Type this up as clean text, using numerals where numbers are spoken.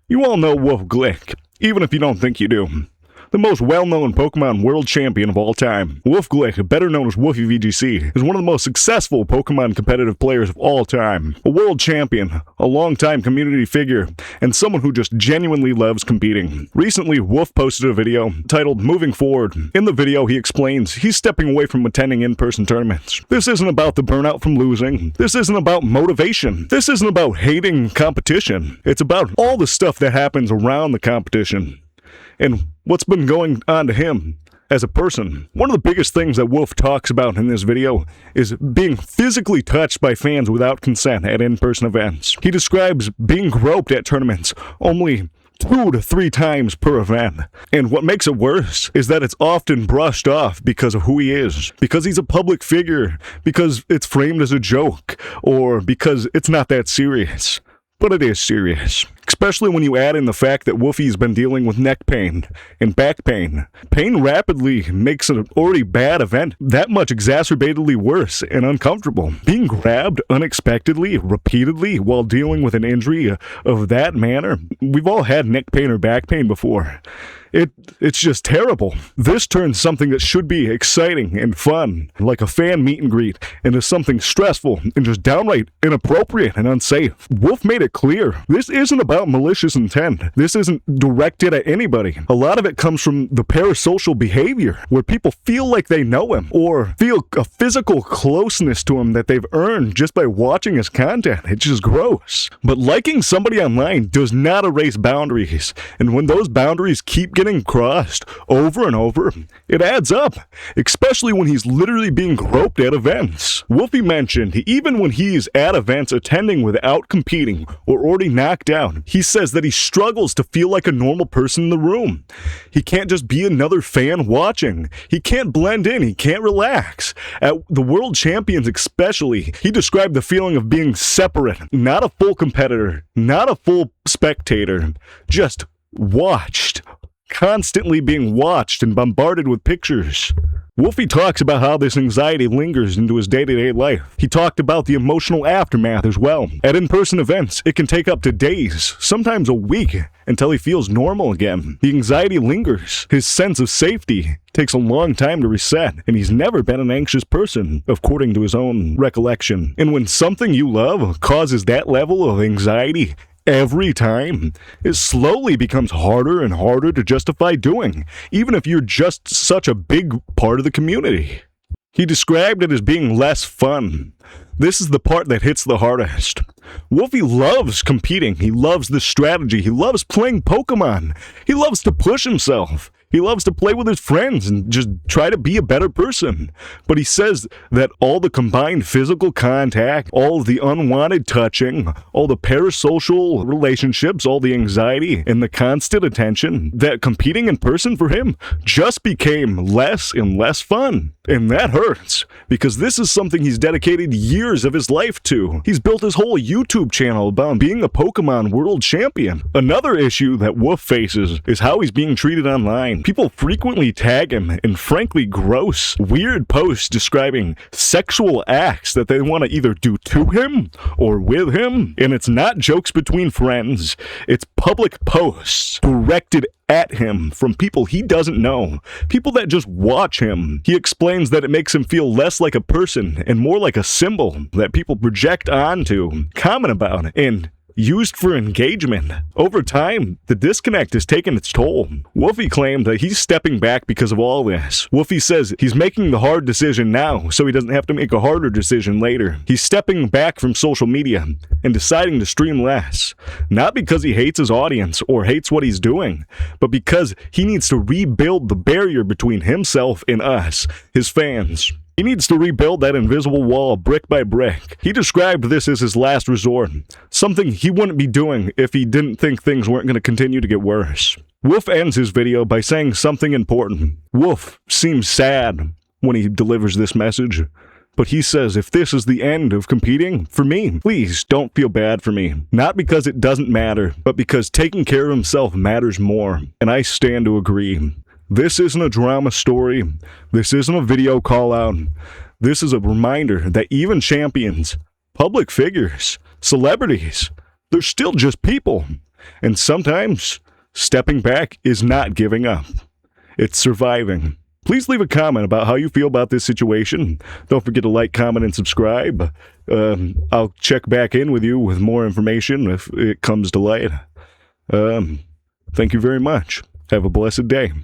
You all know Wolf Glick, even if you don't think you do. The most well-known Pokemon world champion of all time. Wolf Glick, better known as Wolfie VGC, is one of the most successful Pokemon competitive players of all time. A world champion, a long-time community figure, and someone who just genuinely loves competing. Recently, Wolf posted a video titled Moving Forward. In the video, he explains he's stepping away from attending in-person tournaments. This isn't about the burnout from losing. This isn't about motivation. This isn't about hating competition. It's about all the stuff that happens around the competition and what's been going on to him as a person. One of the biggest things that Wolf talks about in this video is being physically touched by fans without consent at in-person events. He describes being groped at tournaments only 2 to 3 times per event. And what makes it worse is that it's often brushed off because of who he is, because he's a public figure, because it's framed as a joke, or because it's not that serious. But it is serious. Especially when you add in the fact that Wolfie's been dealing with neck pain and back pain. Pain rapidly makes an already bad event that much exacerbatedly worse and uncomfortable. Being grabbed unexpectedly, repeatedly, while dealing with an injury of that manner. We've all had neck pain or back pain before. It's just terrible. This turns something that should be exciting and fun, like a fan meet and greet, into something stressful and just downright inappropriate and unsafe. Wolf made it clear, this isn't about malicious intent. This isn't directed at anybody. A lot of it comes from the parasocial behavior, where people feel like they know him, or feel a physical closeness to him that they've earned just by watching his content. It's just gross. But liking somebody online does not erase boundaries, and when those boundaries keep getting crossed over and over, it adds up, especially when he's literally being groped at events. Wolfie mentioned even when he's at events attending without competing or already knocked out, he says that he struggles to feel like a normal person in the room. He can't just be another fan watching. He can't blend in. He can't relax. At the World Champions especially, he described the feeling of being separate, not a full competitor, not a full spectator, just watched. Constantly being watched and bombarded with pictures. Wolfie talks about how this anxiety lingers into his day-to-day life. He talked about the emotional aftermath as well. At in-person events, it can take up to days, sometimes a week, until he feels normal again. The anxiety lingers. His sense of safety takes a long time to reset, and he's never been an anxious person, according to his own recollection. And when something you love causes that level of anxiety every time, it slowly becomes harder and harder to justify doing, even if you're just such a big part of the community. He described it as being less fun. This is the part that hits the hardest. Wolfie loves competing. He loves the strategy. He loves playing Pokemon. He loves to push himself. He loves to play with his friends and just try to be a better person. But he says that all the combined physical contact, all the unwanted touching, all the parasocial relationships, all the anxiety, and the constant attention, that competing in person for him just became less and less fun. And that hurts, because this is something he's dedicated years of his life to. He's built his whole YouTube channel about being a Pokemon world champion. Another issue that Wolf faces is how he's being treated online. People frequently tag him in frankly gross, weird posts describing sexual acts that they want to either do to him or with him. And it's not jokes between friends, it's public posts directed at him from people he doesn't know, people that just watch him. He explains that it makes him feel less like a person and more like a symbol that people project onto, comment about, and used for engagement. Over time, the disconnect has taken its toll. Wolfie claimed that he's stepping back because of all this. Wolfie says he's making the hard decision now so he doesn't have to make a harder decision later. He's stepping back from social media and deciding to stream less. Not because he hates his audience or hates what he's doing, but because he needs to rebuild the barrier between himself and us, his fans. He needs to rebuild that invisible wall brick by brick. He described this as his last resort, something he wouldn't be doing if he didn't think things weren't going to continue to get worse. Wolf ends his video by saying something important. Wolf seems sad when he delivers this message, but he says if this is the end of competing, for me, please don't feel bad for me. Not because it doesn't matter, but because taking care of himself matters more, and I stand to agree. This isn't a drama story. This isn't a video call out. This is a reminder that even champions, public figures, celebrities, they're still just people. And sometimes stepping back is not giving up. It's surviving. Please leave a comment about how you feel about this situation. Don't forget to like, comment, and subscribe. I'll check back in with you with more information if it comes to light. Thank you very much. Have a blessed day.